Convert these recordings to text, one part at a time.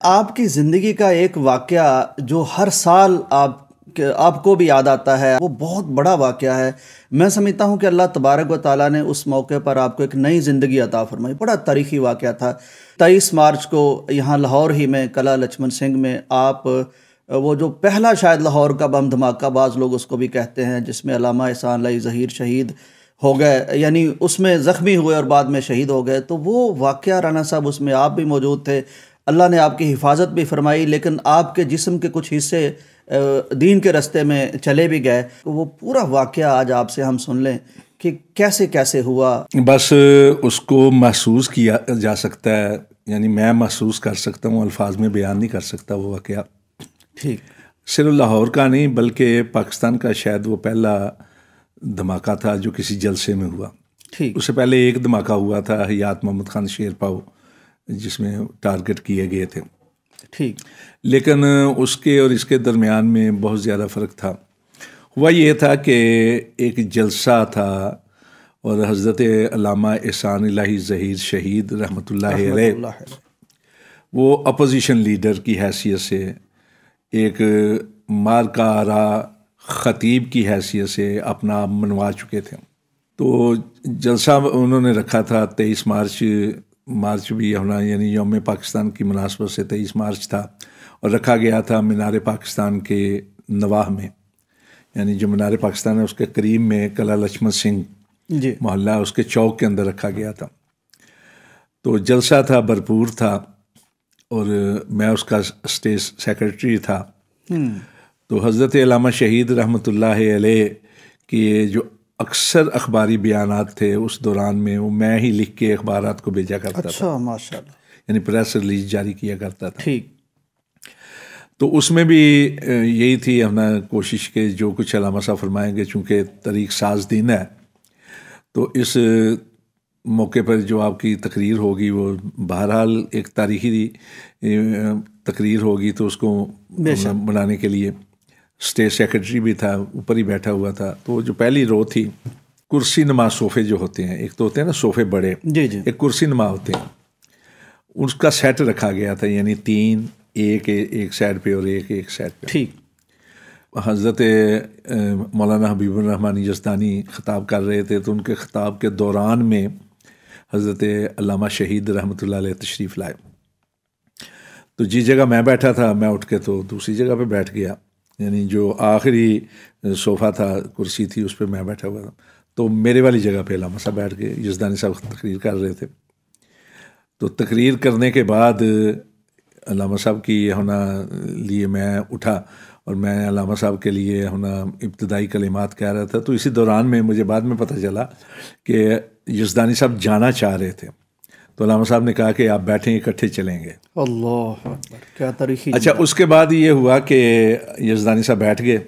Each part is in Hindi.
आपकी ज़िंदगी का एक वाक़या जो हर साल आपको भी याद आता है, वो बहुत बड़ा वाक़या है। मैं समझता हूँ कि अल्लाह तबारक व तआला ने उस मौके पर आपको एक नई ज़िंदगी अता फ़रमाई। बड़ा तारीख़ी वाक़या था। 23 मार्च को यहाँ लाहौर ही में कला लक्ष्मण सिंह में आप वो जो पहला शायद लाहौर का बम धमाका बाज़ लोग उसको भी कहते हैं, जिसमें अल्लामा एहसान लाई ज़हीर शहीद हो गए, यानी उसमें ज़ख्मी हुए और बाद में शहीद हो गए। तो वो वाक़या राना साहब, उसमें आप भी मौजूद थे। अल्लाह ने आपकी हिफाजत भी फरमाई, लेकिन आपके जिस्म के कुछ हिस्से दीन के रास्ते में चले भी गए। तो वो पूरा वाक़या आज आपसे हम सुन लें कि कैसे कैसे हुआ। बस उसको महसूस किया जा सकता है, यानी मैं महसूस कर सकता हूँ, अल्फाज में बयान नहीं कर सकता वो वाक़या। ठीक। सिर्फ लाहौर का नहीं बल्कि पाकिस्तान का शायद वो पहला धमाका था जो किसी जलसे में हुआ। ठीक। उससे पहले एक धमाका हुआ था हयात मोहम्मद खान शेरपाव, जिसमें टारगेट किए गए थे। ठीक। लेकिन उसके और इसके दरमियान में बहुत ज़्यादा फ़र्क था। हुआ ये था कि एक जलसा था और हज़रत अल्लामा एहसान लाई ज़हीर शहीद रहमतुल्लाह अलैह वो अपोजिशन लीडर की हैसियत से, एक मारकारा ख़तीब की हैसियत से अपना आप मनवा चुके थे। तो जलसा उन्होंने रखा था 23 मार्च भी होना, यानी यौम पाकिस्तान की मुनासबत से 23 मार्च था, और रखा गया था मीनार पाकिस्तान के नवाह में, यानी जो मीनार पाकिस्तान है उसके करीब में कला लक्ष्मण सिंह मोहल्ला, उसके चौक के अंदर रखा गया था। तो जलसा था, भरपूर था, और मैं उसका स्टेज सेक्रेटरी था। तो हज़रत अल्लामा शहीद रहमतुल्लाह अलैह के जो अक्सर अखबारी बयानात थे उस दौरान में, वो मैं ही लिख के अखबारात को भेजा करता था। माशाल्लाह। यानी प्रेस रिलीज जारी किया करता था। ठीक। तो उसमें भी यही थी अपना कोशिश के जो कुछ अल्लामा साहब फरमाएंगे, चूँकि तारीख साज दिन है, तो इस मौके पर जो आपकी तकरीर होगी वो बहरहाल एक तारीखी तकरीर होगी, तो उसको बनाने के लिए स्टेज सेक्रेटरी भी था, ऊपर ही बैठा हुआ था। तो जो पहली रो थी, कुर्सी नुमा सोफ़े जो होते हैं, एक तो होते हैं ना सोफ़े बड़े, एक कुर्सी नुमा होते हैं, उसका सेट रखा गया था, यानी 3 एक साइड पे और एक साइड पे। ठीक। हज़रत मौलाना हबीबुर रहमान यज़दानी ख़िताब कर रहे थे, तो उनके ख़िताब के दौरान में हज़रत अल्लामा शहीद रहमतुल्लाह अलैह तशरीफ़ लाए। तो जिस जगह मैं बैठा था, मैं उठ के तो दूसरी जगह पे बैठ गया, यानी जो आखिरी सोफ़ा था, कुर्सी थी, उस पर मैं बैठा हुआ था। तो मेरे वाली जगह पे अल्लामा साहब बैठ गए, यज़दानी साहब तकरीर कर रहे थे। तो तकरीर करने के बाद अल्लामा साहब की होना लिए मैं उठा और मैं अल्लामा साहब के लिए होना इब्तदाई कलिमात कह रहा था। तो इसी दौरान में मुझे बाद में पता चला कि यज़दानी साहब जाना चाह रहे थे, तो अल्लामा साहब ने कहा कि आप बैठें, इकट्ठे चलेंगे। अल्लाह अकबर, क्या तारीख़ी। अच्छा, उसके बाद ये हुआ कि यज़दानी साहब बैठ गए,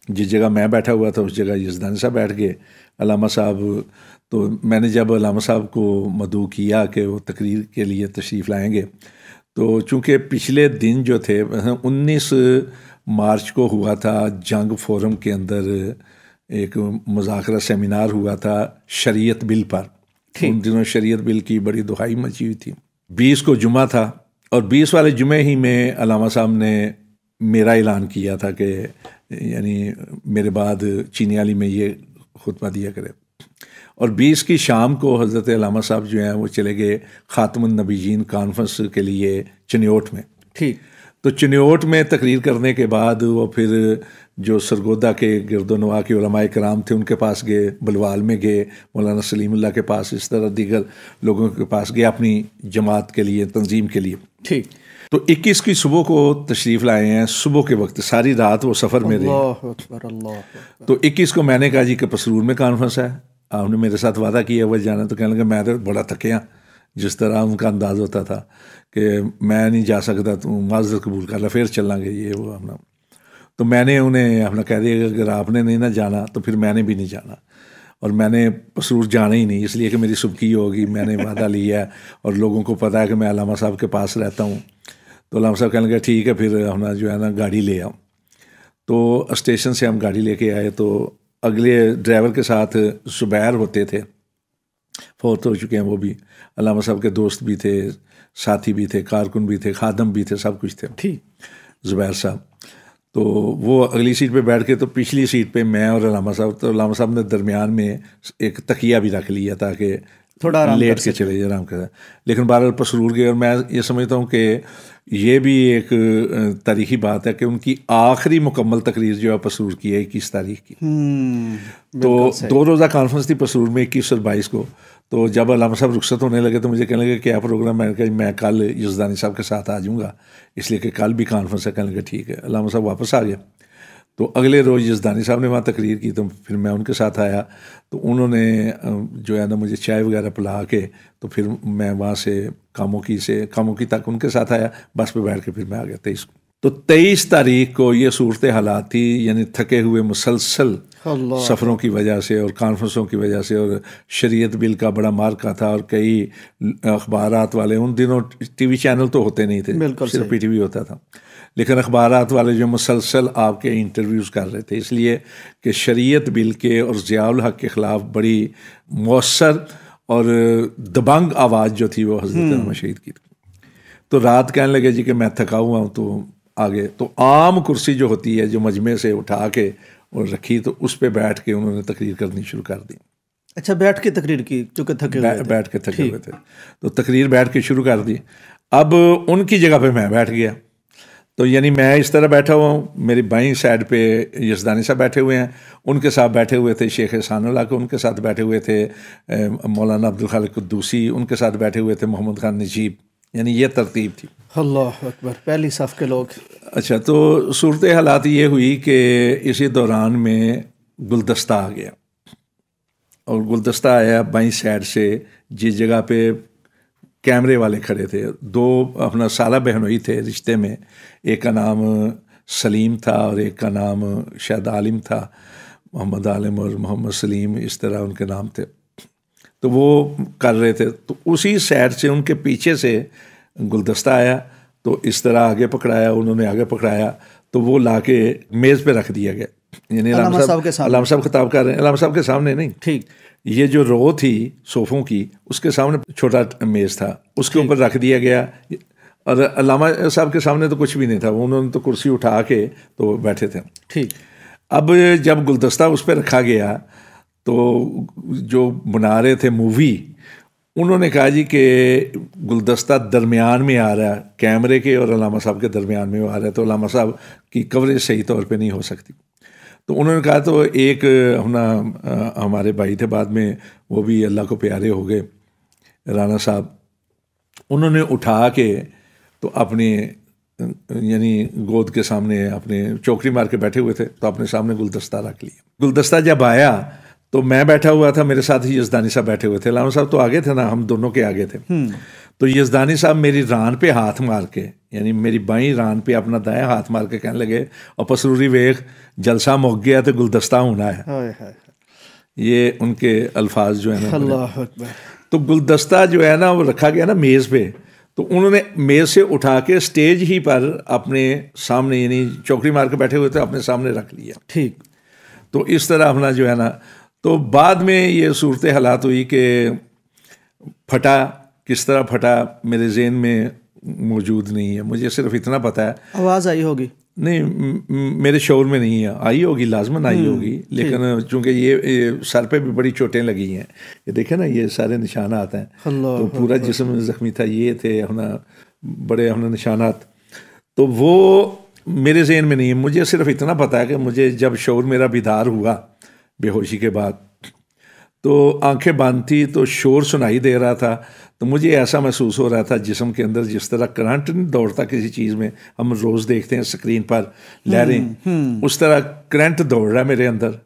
जिस जगह मैं बैठा हुआ था उस जगह यज़दानी साहब बैठ गए। अल्लामा साहब, तो मैंने जब अल्लामा साहब को मदऊ किया कि वो तकरीर के लिए तशरीफ़ लाएंगे, तो चूँकि पिछले दिन जो थे 19 मार्च को हुआ था, जंग फोरम के अंदर एक मुज़ाकरा सेमिनार हुआ था शरीयत बिल पर। उन दिनों शरीयत बिल की बड़ी दुहाई मची हुई थी। 20 को जुमा था, और 20 वाले जुमे ही में अल्लामा साहब ने मेरा ऐलान किया था कि यानी मेरे बाद चीनियाली में ये खुतबा दिया करे। और 20 की शाम को हज़रत अल्लामा साहब जो हैं वो चले गए ख़ातमुन नबीयीन कॉन्फ्रेंस के लिए चिन्योट में। ठीक। तो चिन्योट में तकरीर करने के बाद वो फिर जो सरगोदा के गिरदोनवा के उलमाए कराम थे उनके पास गए, बलवाल में गए, मौलाना सलीमुल्लाह के पास, इस तरह दीगर लोगों के पास गए अपनी जमात के लिए, तंजीम के लिए। ठीक। तो 21 की सुबह को तशरीफ़ लाए हैं, सुबह के वक्त, सारी रात वो सफ़र में रहे। तो 21 को मैंने कहा जी कि पसरूर में कॉन्फ्रेंस है, आपने मेरे साथ वादा किया हुआ जाना। तो कहने लगा मैं तो बड़ा थकिया, जिस तरह उनका अंदाज़ होता था कि मैं नहीं जा सकता, तू माज़रत कबूल कर ला, फिर चलेंगे ये वो अपना। तो मैंने उन्हें अपना कह दिया कि अगर आपने नहीं ना जाना तो फिर मैंने भी नहीं जाना, और मैंने पसरूर जाना ही नहीं, इसलिए कि मेरी सुबकी होगी, मैंने वादा लिया है और लोगों को पता है कि मैं अल्लामा साहब के पास रहता हूँ। तो अल्लामा साहब कहने लगे ठीक है, फिर हम जो है ना गाड़ी ले आओ। तो स्टेशन से हम गाड़ी लेके आए, तो अगले ड्राइवर के साथ जुबैर होते थे, फौत हो चुके हैं वो भी, अल्लामा साहब के दोस्त भी थे, साथी भी थे, कारकुन भी थे, खादम भी थे, सब कुछ थे। ठीक। ज़ुबैर साहब तो वो अगली सीट पे बैठ के, तो पिछली सीट पे मैं और अलामा साहब, तो अलामा साहब ने दरमियान में एक तकिया भी रख लिया ताकि थोड़ा आराम लेट के चले जाए, आराम कर। लेकिन बहरहाल पसरूर गए, और मैं ये समझता हूँ कि ये भी एक तारीखी बात है कि उनकी आखिरी मुकम्मल तकरीर जो है पसरूर की है 21 तारीख की। तो 2 रोज़ा कॉन्फ्रेंस थी पसरूर में, 21 और 22 को। तो जब अलामा साहब रुखसत होने लगे तो मुझे कहने लगे क्या प्रोग्राम। मैंने कहा मैं कल यज़दानी साहब के साथ आ जाऊँगा, इसलिए कि कल भी कॉन्फ्रेंस है। कहने लगे ठीक है। अलामा साहब वापस आ गया। तो अगले रोज़ यज़दानी साहब ने वहाँ तकरीर की, तो फिर मैं उनके साथ आया। तो उन्होंने जो है ना मुझे चाय वगैरह पिला के, तो फिर मैं वहाँ से कामों की तक उनके साथ आया। बस पे बैठ के फिर मैं आ गया 23 को। तो 23 तारीख को ये सूरत हालात थी, यानी थके हुए मुसलसल सफ़रों की वजह से और कॉन्फ्रेंसों की वजह से, और शरीयत बिल का बड़ा मार्का था, और कई अखबारात वाले, उन दिनों टीवी चैनल तो होते नहीं थे, सिर्फ पीटीवी होता था, लेकिन अखबारात वाले जो मुसलसल आपके इंटरव्यूज़ कर रहे थे, इसलिए कि शरीयत बिल के और ज़ियाउल हक के ख़िलाफ़ बड़ी मौसर और दबंग आवाज़ जो थी वो हज़रत अहमद शहीद की थी। तो रात कहने लगे जी कि मैं थका हुआ हूँ, तो आगे तो आम कुर्सी जो होती है जो मजमे से उठा के और रखी, तो उस पर बैठ के उन्होंने तकरीर करनी शुरू कर दी। अच्छा, बैठ के तकरीर की, क्योंकि थके हुए थे। बैठ के थके हुए थे, तो तकरीर बैठ के शुरू कर दी। अब उनकी जगह पे मैं बैठ गया, तो यानी मैं इस तरह बैठा हुआ हूँ, मेरी बाईं साइड पे यज़दानी साहब बैठे हुए हैं, उनके साथ बैठे हुए थे शेख एहसानुल्लाह के, उनके साथ बैठे हुए थे मौलाना अब्दुल खालिक कुद्दूसी, उनके साथ बैठे हुए थे मोहम्मद खान नजीब। यानी ये तरतीब थी। अल्लाह अकबर, पहली सफ़ के लोग। अच्छा, तो सूरत हालात ये हुई कि इसी दौरान में गुलदस्ता आ गया, और गुलदस्ता आया बाईं साइड से, जिस जगह पे कैमरे वाले खड़े थे। 2 अपना साला बहनोई थे रिश्ते में, एक का नाम सलीम था और एक का नाम शायद आलिम था, मोहम्मद आलिम और मोहम्मद सलीम, इस तरह उनके नाम थे। तो वो कर रहे थे, तो उसी साइड से उनके पीछे से गुलदस्ता आया, तो इस तरह आगे पकड़ाया, उन्होंने आगे पकड़ाया, तो वो ला के मेज़ पे रख दिया गया। यानी अलामा साहब खिताब कर रहे हैं, अलामा साहब के सामने नहीं, ठीक, ये जो रो थी सोफ़ों की, उसके सामने छोटा मेज़ था, उसके ऊपर रख दिया गया। और अलामा साहब के सामने तो कुछ भी नहीं था, उन्होंने तो कुर्सी उठा के तो बैठे थे। ठीक। अब जब गुलदस्ता उस पर रखा गया, तो जो बना रहे थे मूवी, उन्होंने कहा जी कि गुलदस्ता दरमियान में आ रहा है, कैमरे के और अलामा साहब के दरमियान में आ रहा है, तो अलामा साहब की कवरेज सही तौर पे नहीं हो सकती। तो उन्होंने कहा, तो एक हमारे भाई थे बाद में, वो भी अल्लाह को प्यारे हो गए, राना साहब, उन्होंने उठा के तो अपने यानी गोद के सामने अपने चौकड़ी मार के बैठे हुए थे, तो अपने सामने गुलदस्ता रख लिया। गुलदस्ता जब आया तो मैं बैठा हुआ था, मेरे साथ ही यज़दानी साहब बैठे हुए थे, अलामा साहब तो आगे थे ना, हम दोनों के आगे थे। तो यज़दानी साहब मेरी रान पे हाथ मार के, यानी मेरी बाईं रान पे अपना दायां हाथ मार के कहने लगे, और पसरूरी वेख जलसा मुक गया तो गुलदस्ता होना है। ये उनके अल्फाज जो है ना। अल्लाह अकबर। तो गुलदस्ता जो है ना वो रखा गया ना मेज़ पे, तो उन्होंने मेज़ से उठा के स्टेज ही पर अपने सामने, यानी चौकड़ी मार के बैठे हुए थे, अपने सामने रख लिया। ठीक। तो इस तरह अपना जो है ना, तो बाद में ये सूरत हालात हुई कि फटा, किस तरह फटा मेरे ज़हन में मौजूद नहीं है, मुझे सिर्फ इतना पता है। आवाज़ आई होगी? नहीं, मेरे शौर में नहीं है, आई होगी, लाजमन आई होगी, लेकिन चूँकि ये सर पे भी बड़ी चोटें लगी हैं, ये देखे ना, ये सारे निशानात हैं, तो पूरा जिस्म ज़ख्मी था, ये थे अपना बड़े अपना निशानात, तो वो मेरे ज़हन में नहीं है। मुझे सिर्फ इतना पता है कि मुझे जब शौर मेरा बेदार हुआ बेहोशी के बाद, तो आंखें बंद थी, तो शोर सुनाई दे रहा था, तो मुझे ऐसा महसूस हो रहा था जिस्म के अंदर जिस तरह करंट नहीं दौड़ता किसी चीज़ में, हम रोज़ देखते हैं स्क्रीन पर लहरें, उस तरह करंट दौड़ रहा है मेरे अंदर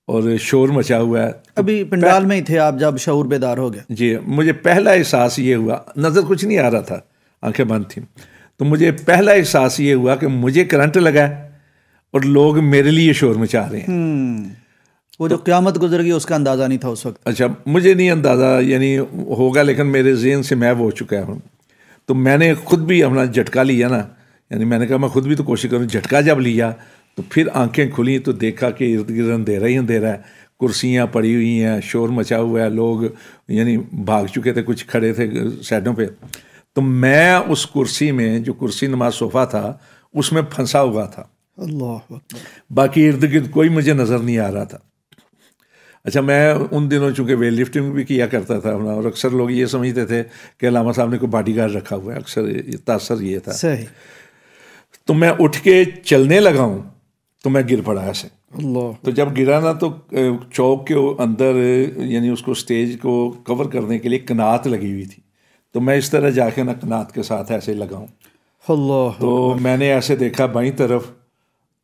और शोर मचा हुआ है। अभी पंडाल में ही थे आप जब शऊर बेदार हो गया? जी, मुझे पहला एहसास ये हुआ, नज़र कुछ नहीं आ रहा था, आंखें बंद थी, तो मुझे पहला एहसास ये हुआ कि मुझे करंट लगा और लोग मेरे लिए शोर मचा रहे हैं। वो जो क़यामत गुजर गई उसका अंदाज़ा नहीं था उस वक्त? अच्छा, मुझे नहीं अंदाज़ा, यानी होगा, लेकिन मेरे ज़हन से मैं वो हो चुका हूँ। तो मैंने ख़ुद भी अपना झटका लिया ना, यानी मैंने कहा मैं ख़ुद भी तो कोशिश करूँ। झटका जब लिया तो फिर आंखें खुली तो देखा कि इर्द गिर्द अंधेरा ही अंधेरा है, कुर्सियाँ पड़ी हुई हैं, शोर मचा हुआ है, लोग यानी भाग चुके थे, कुछ खड़े थे साइडों पे। तो मैं उस कुर्सी में, जो कुर्सी नुमा सोफ़ा था, उसमें फंसा हुआ था। अल्लाह अकबर। बाकी इर्द गिर्द कोई मुझे नज़र नहीं आ रहा था। अच्छा, मैं उन दिनों चूँकि वेट लिफ्टिंग भी किया करता था और अक्सर लोग ये समझते थे कि अल्लामा साहब ने कोई बॉडीगार्ड रखा हुआ है, अक्सर तासर ये था। सही। तो मैं उठ के चलने लगा हूँ तो मैं गिर पड़ा ऐसे। अल्लाह। तो जब गिरा ना तो चौक के अंदर, यानी उसको स्टेज को कवर करने के लिए कनात लगी हुई थी, तो मैं इस तरह जाके ना कनात के साथ ऐसे लगा हूँ। अल्लाह। तो मैंने ऐसे देखा बाईं तरफ,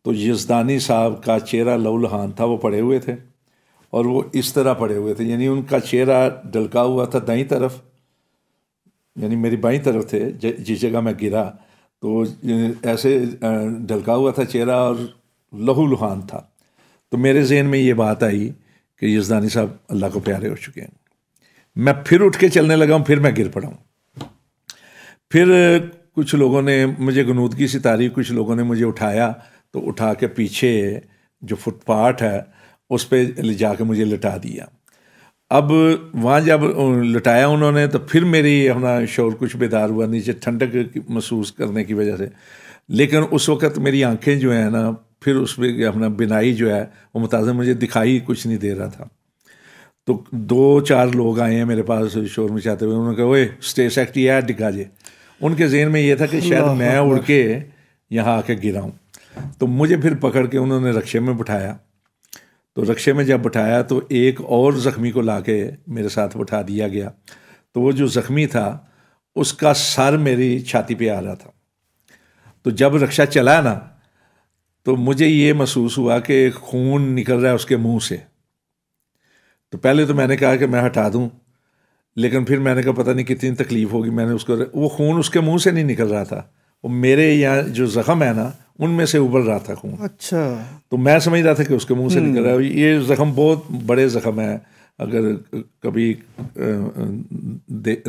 तो यज़दानी साहब का चेहरा लहूलुहान था, वो पड़े हुए थे और वो इस तरह पड़े हुए थे, यानी उनका चेहरा ढलका हुआ था दाईं तरफ, यानी मेरी बाईं तरफ थे जिस जगह मैं गिरा, तो ऐसे ढलका हुआ था चेहरा और लहूलुहान था। तो मेरे जहन में ये बात आई कि यज़दानी साहब अल्लाह को प्यारे हो चुके हैं। मैं फिर उठ के चलने लगा हूँ, फिर मैं गिर पड़ा हूँ। फिर कुछ लोगों ने मुझे गनूदगी से तारीफ, कुछ लोगों ने मुझे उठाया, तो उठा के पीछे जो फुटपाथ है उस पर ले जाके मुझे लिटा दिया। अब वहाँ जब लिटाया उन्होंने, तो फिर मेरी अपना शौर कुछ बेदार हुआ, नीचे ठंडक महसूस करने की वजह से। लेकिन उस वक़्त मेरी आंखें जो है ना, फिर उस पर अपना बिनाई जो है वो मुताज़िम, मुझे दिखाई कुछ नहीं दे रहा था। तो 2-4 लोग आए हैं मेरे पास शोर मचाते हुए, उन्होंने कहा, ओए स्टेज सेक्रेटरी है डिगा जे। उनके जहन में ये था कि शायद मैं उड़ के यहाँ आके गिरा हूँ। तो मुझे फिर पकड़ के उन्होंने रक्शे में बिठाया। तो रक्शे में जब बिठाया तो एक और ज़ख्मी को लाके मेरे साथ बिठा दिया गया। तो वो जो ज़ख्मी था उसका सर मेरी छाती पे आ रहा था। तो जब रक्षा चला ना, तो मुझे ये महसूस हुआ कि खून निकल रहा है उसके मुंह से। तो पहले तो मैंने कहा कि मैं हटा दूं, लेकिन फिर मैंने कहा पता नहीं कितनी तकलीफ़ होगी, मैंने उसको, वो खून उसके मुंह से नहीं निकल रहा था, वो मेरे यहाँ जो ज़ख़म है ना उनमें से उबल रहा था खून। अच्छा। तो मैं समझ रहा था कि उसके मुंह से निकल रहा है। ये ज़ख़म बहुत बड़े ज़ख़म है, अगर कभी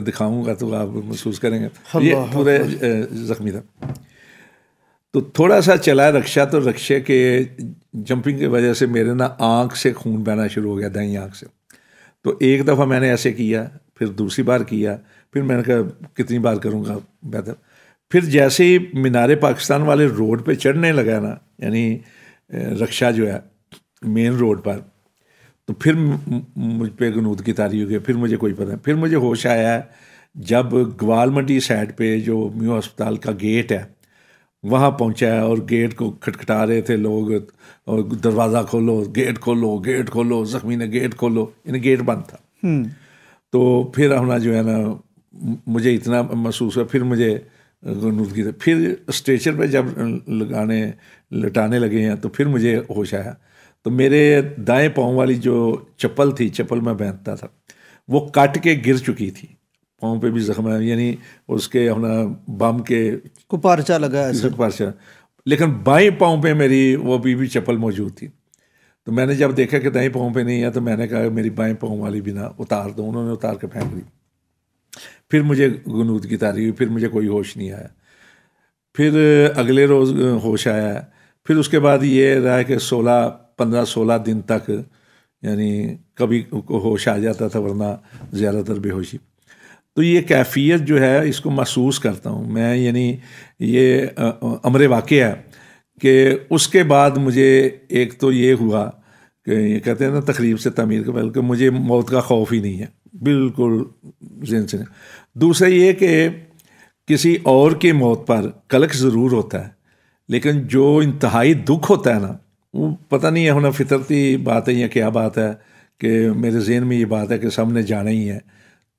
दिखाऊंगा तो आप महसूस करेंगे। ये पूरे ज़ख्मी था। तो थोड़ा सा चला रक्षा, तो रक्षे के जंपिंग की वजह से मेरे ना आँख से खून बहना शुरू हो गया, दाईं आँख से। तो एक दफ़ा मैंने ऐसे किया, फिर दूसरी बार किया, फिर मैंने कहा कितनी बार करूँगा बेहतर। फिर जैसे ही मीनार पाकिस्तान वाले रोड पे चढ़ने लगा ना, यानी रक्षा जो है मेन रोड पर, तो फिर मुझ पे गनूद की तारी हो गई। फिर मुझे कोई पता नहीं, फिर मुझे होश आया जब ग्वाल मंडी साइड पे जो म्यू अस्पताल का गेट है वहाँ पहुँचा है, और गेट को खटखटा रहे थे लोग, और दरवाज़ा खोलो, गेट खोलो, गेट खोलो, ज़ख्मी ने गेट खोलो, यानी गेट बंद था। तो फिर अपना जो है ना, मुझे इतना महसूस हुआ, फिर मुझे गनूदगी, फिर स्ट्रेचर पे जब लटाने लगे हैं तो फिर मुझे होश आया। तो मेरे दाएं पाँव वाली जो चप्पल थी, चप्पल मैं पहनता था, वो काट के गिर चुकी थी, पाँव पे भी जख्म है, यानी उसके अपना बम के कुपार्चा लगा है, कुपार्चा। लेकिन बाएं पाँव पे मेरी वो भी चप्पल मौजूद थी। तो मैंने जब देखा कि दाएं पाँव पे नहीं है, तो मैंने कहा मेरी बाएं पाँव वाली भी ना उतार दो। उन्होंने उतार के फेंक दी। फिर मुझे गनूद की तारी हुई, फिर मुझे कोई होश नहीं आया। फिर अगले रोज़ होश आया। फिर उसके बाद ये रहा कि 15-16 दिन तक, यानी कभी होश आ जाता था, वरना ज़्यादातर बेहोशी। तो ये कैफियत जो है इसको महसूस करता हूँ मैं, यानी ये अमर वाक़या है कि उसके बाद मुझे एक तो ये हुआ कि ये कहते हैं ना तकरीब से तमीर के, बल्कि मुझे मौत का खौफ ही नहीं है, बिल्कुल ज़हन से। दूसरा ये कि किसी और की मौत पर कलक ज़रूर होता है, लेकिन जो इंतहाई दुख होता है ना, वो पता नहीं है होना फितरती बात है या क्या बात है, कि मेरे जहन में ये बात है कि सबने जाना ही है।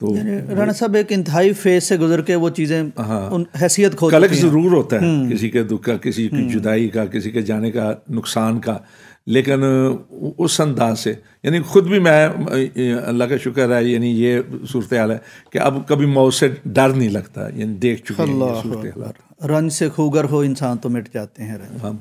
तो राणा साहब एक इंतहाई फेज से गुजर के वो चीज़ें, हाँ, उन हैसियत खो कलक ज़रूर होता है, किसी के दुख का, किसी की जुदाई का, किसी के जाने का, नुकसान का, लेकिन उस अंदाज से, यानी खुद भी मैं, अल्लाह का शुक्र है, यानी ये सूरत हाल है कि अब कभी मौत से डर नहीं लगता, यानी देख चुके हैं सूरत हाल। रंज से खूगर हो इंसान तो मिट जाते हैं। हाँ।